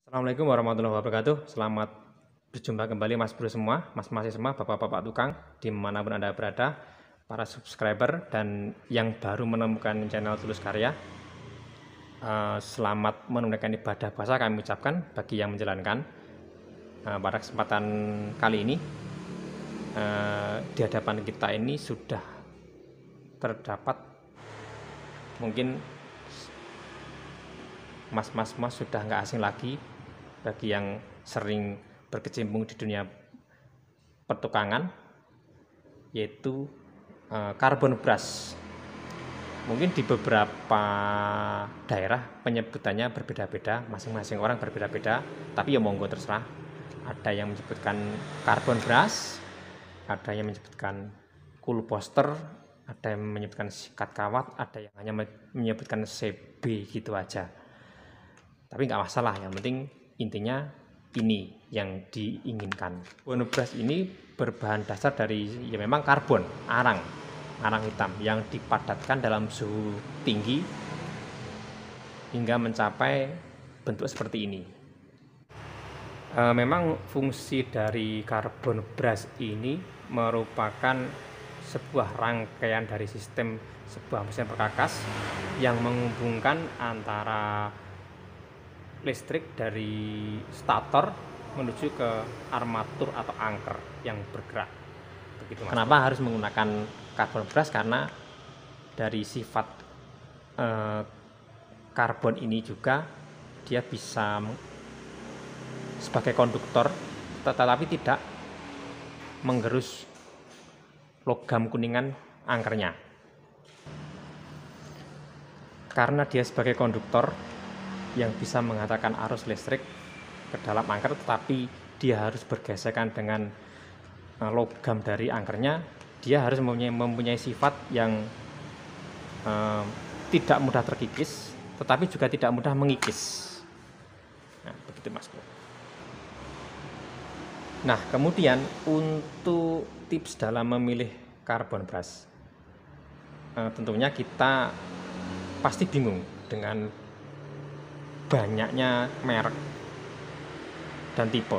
Assalamualaikum warahmatullahi wabarakatuh. Selamat berjumpa kembali Mas Bro semua, Mas semua, Bapak-bapak tukang, dimanapun Anda berada, para subscriber dan yang baru menemukan channel Tulus Karya. Selamat menunaikan ibadah puasa kami ucapkan bagi yang menjalankan. Pada kesempatan kali ini, di hadapan kita ini sudah terdapat mungkin mas-mas sudah nggak asing lagi bagi yang sering berkecimpung di dunia pertukangan, yaitu carbon brush. Mungkin di beberapa daerah penyebutannya berbeda-beda, masing-masing orang berbeda-beda, tapi ya monggo terserah. Ada yang menyebutkan carbon brush, ada yang menyebutkan cool poster, ada yang menyebutkan sikat kawat, ada yang hanya menyebutkan CB gitu aja. Tapi nggak masalah, yang penting intinya ini yang diinginkan. Carbon brush ini berbahan dasar dari ya memang karbon, arang hitam yang dipadatkan dalam suhu tinggi hingga mencapai bentuk seperti ini. Memang fungsi dari carbon brush ini merupakan sebuah rangkaian dari sistem sebuah mesin perkakas yang menghubungkan antara listrik dari stator menuju ke armatur atau anker yang bergerak. Begitu, Mas. Kenapa harus menggunakan carbon brush? Karena dari sifat karbon ini juga dia bisa sebagai konduktor, tetapi tidak menggerus logam kuningan angkernya. Karena dia sebagai konduktor yang bisa menghantarkan arus listrik ke dalam angker, tetapi dia harus bergesekan dengan logam dari angkernya, dia harus mempunyai sifat yang tidak mudah terkikis, tetapi juga tidak mudah mengikis. Nah, begitu Mas Bro. Nah, kemudian untuk tips dalam memilih carbon brush, tentunya kita pasti bingung dengan banyaknya merek dan tipe,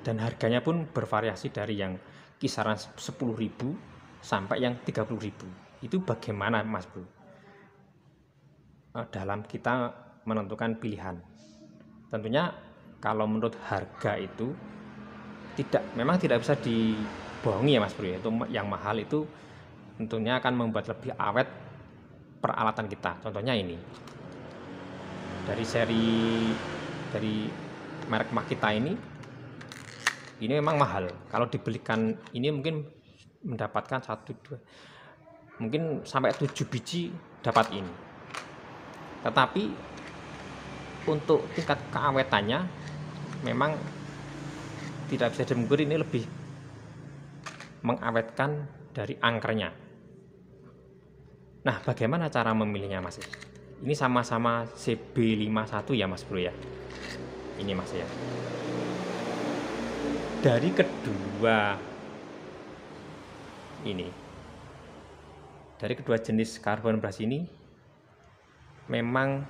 dan harganya pun bervariasi dari yang kisaran 10.000 sampai yang 30.000. Itu bagaimana Mas Bro dalam kita menentukan pilihan? Tentunya kalau menurut harga itu memang tidak bisa dibohongi ya Mas Bro ya. Itu yang mahal itu tentunya akan membuat lebih awet peralatan kita. Contohnya ini dari merek Makita ini memang mahal. Kalau dibelikan ini mungkin mendapatkan 1, 2, mungkin sampai 7 biji dapat ini. Tetapi untuk tingkat keawetannya memang tidak bisa dimungkiri, ini lebih mengawetkan dari angkernya. Nah, bagaimana cara memilihnya Mas? Ini sama-sama CB51 ya Mas Bro ya. Ini Mas ya. Dari kedua jenis carbon brush ini memang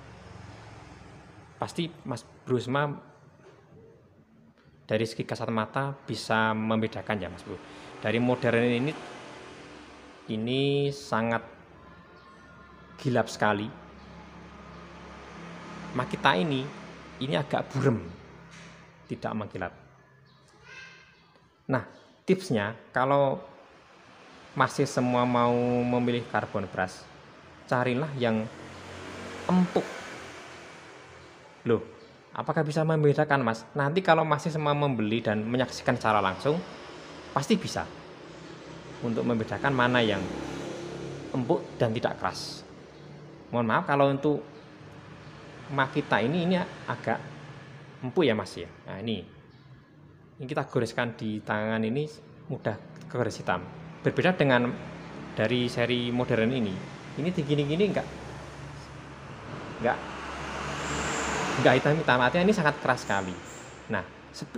pasti Mas Bro semua dari segi kasat mata bisa membedakan ya Mas Bro. Dari modern ini sangat gilap sekali. Makita ini agak burem, tidak mengkilap. Nah, tipsnya kalau masih semua mau memilih carbon brush, carilah yang empuk. Loh, apakah bisa membedakan Mas? Nanti kalau masih semua membeli dan menyaksikan secara langsung, pasti bisa untuk membedakan mana yang empuk dan tidak keras. Mohon maaf kalau untuk Makita ini agak empuk ya Mas ya. Nah, ini kita goreskan di tangan ini mudah kegores hitam. Berbeda dengan dari seri modern ini gini-gini enggak hitam-hitam, artinya ini sangat keras sekali. Nah,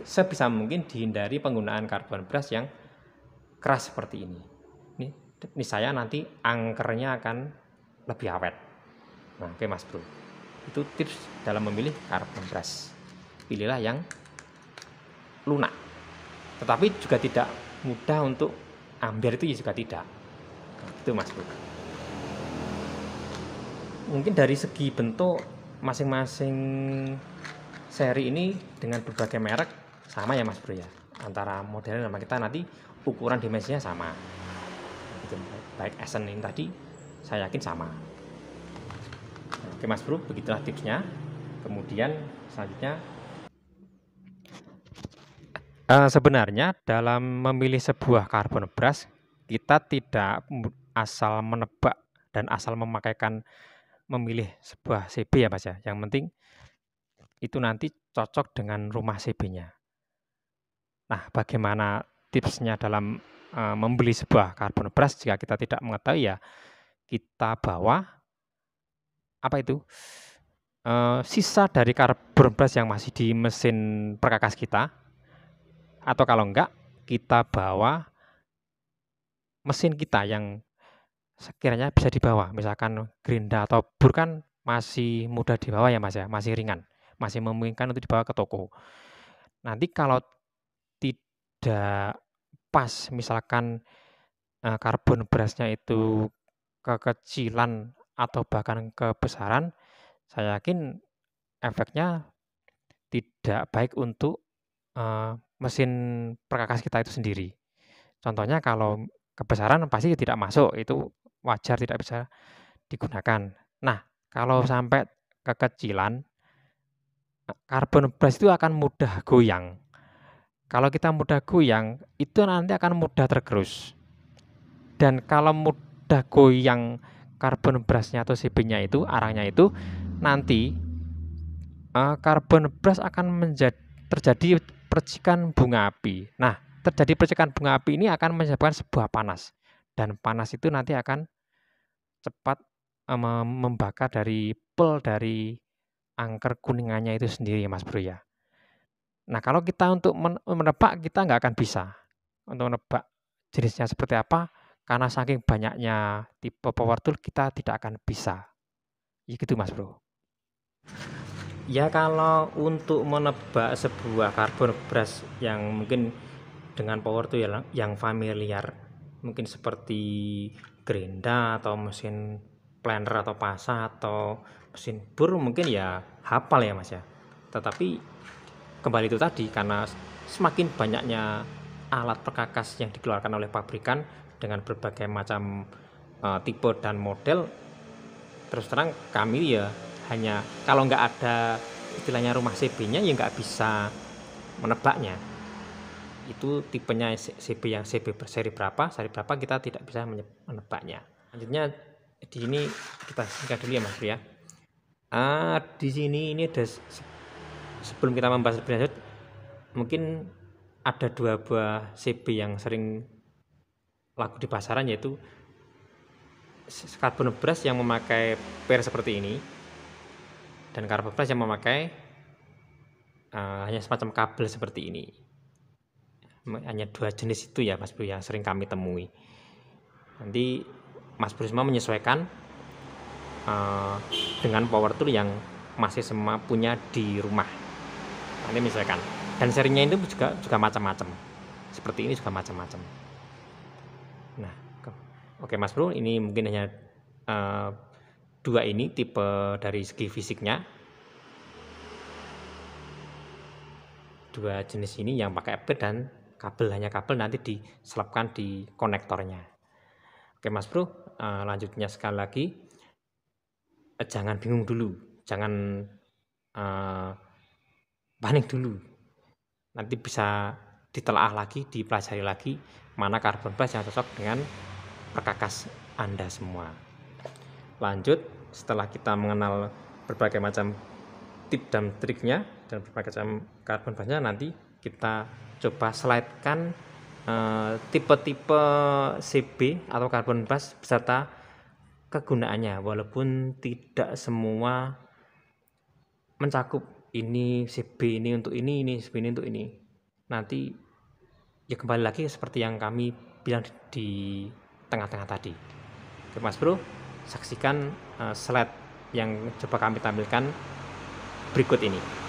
sebisa mungkin dihindari penggunaan carbon brush yang keras seperti ini. Ini saya nanti angkernya akan lebih awet. Nah, oke Mas Bro. Itu tips dalam memilih carbon brush. Pilihlah yang lunak, tetapi juga tidak mudah untuk ambiar, itu juga tidak. Itu Mas Bro. Mungkin dari segi bentuk masing-masing seri ini dengan berbagai merek sama ya Mas Bro ya. Antara modelnya sama kita nanti ukuran dimensinya sama. Gitu. Baik Essence ini tadi saya yakin sama. Oke Mas Bro, begitulah tipsnya. Kemudian selanjutnya sebenarnya dalam memilih sebuah carbon brush kita tidak asal menebak dan asal memakaikan memilih sebuah CB ya Mas ya. Yang penting itu nanti cocok dengan rumah CB-nya. Nah, bagaimana tipsnya dalam membeli sebuah carbon brush jika kita tidak mengetahui ya, kita bawa apa itu? Sisa dari carbon brush yang masih di mesin perkakas kita, atau kalau enggak kita bawa mesin kita yang sekiranya bisa dibawa, misalkan gerinda atau bur kan masih mudah dibawa ya Mas ya, masih ringan, masih memungkinkan untuk dibawa ke toko. Nanti kalau tidak pas, misalkan carbon brush-nya itu kekecilan atau bahkan kebesaran, saya yakin efeknya tidak baik untuk mesin perkakas kita itu sendiri. Contohnya kalau kebesaran pasti tidak masuk, itu wajar tidak bisa digunakan. Nah, kalau sampai kekecilan, carbon brush itu akan mudah goyang. Kalau kita mudah goyang, itu nanti akan mudah tergerus. Dan kalau mudah goyang carbon brush-nya atau CB-nya itu, arangnya itu, nanti carbon brush akan terjadi percikan bunga api. Nah, terjadi percikan bunga api ini akan menyebabkan sebuah panas. Dan panas itu nanti akan cepat membakar dari dari angker kuningannya itu sendiri Mas Bro ya. Nah, kalau kita untuk menebak, kita nggak akan bisa untuk menebak jenisnya seperti apa, karena saking banyaknya tipe power tool kita tidak akan bisa. Ya gitu Mas Bro. Ya kalau untuk menebak sebuah carbon brush yang mungkin dengan power tool yang familiar, mungkin seperti gerinda atau mesin planer atau pasa atau mesin bur, mungkin ya hafal ya Mas ya. Tetapi kembali itu tadi, karena semakin banyaknya alat perkakas yang dikeluarkan oleh pabrikan dengan berbagai macam tipe dan model, terus terang kami ya hanya kalau nggak ada istilahnya rumah CB-nya ya nggak bisa menebaknya. Itu tipenya CB yang CB seri berapa kita tidak bisa menebaknya. Selanjutnya di ini kita singkat dulu ya Mas Bro ya. Di sini ini ada, sebelum kita membahas lebih lanjut, mungkin ada 2 buah CB yang sering laku di pasaran, yaitu carbon brush yang memakai pair seperti ini dan carbon brush yang memakai hanya semacam kabel seperti ini. Hanya 2 jenis itu ya Mas Bro yang sering kami temui. Nanti Mas Bro semua menyesuaikan dengan power tool yang masih semua punya di rumah. Nanti menyesuaikan. Dan serinya itu juga macam-macam. Seperti ini juga macam-macam. Nah, oke Mas Bro, ini mungkin hanya 2 ini tipe dari segi fisiknya. 2 jenis ini yang pakai pair dan kabel, hanya kabel nanti diselapkan di konektornya. Oke Mas Bro, lanjutnya sekali lagi, jangan bingung dulu, jangan panik dulu. Nanti bisa ditelaah lagi, dipelajari lagi mana carbon brush yang cocok dengan perkakas Anda semua. Lanjut, setelah kita mengenal berbagai macam tip dan triknya dan berbagai macam carbon brushnya, nanti kita coba slide-kan tipe-tipe CB atau carbon brush beserta kegunaannya, walaupun tidak semua mencakup ini CB ini untuk ini CB ini untuk ini. Nanti ya kembali lagi seperti yang kami bilang di tengah-tengah tadi. Oke Mas Bro, saksikan slide yang coba kami tampilkan berikut ini.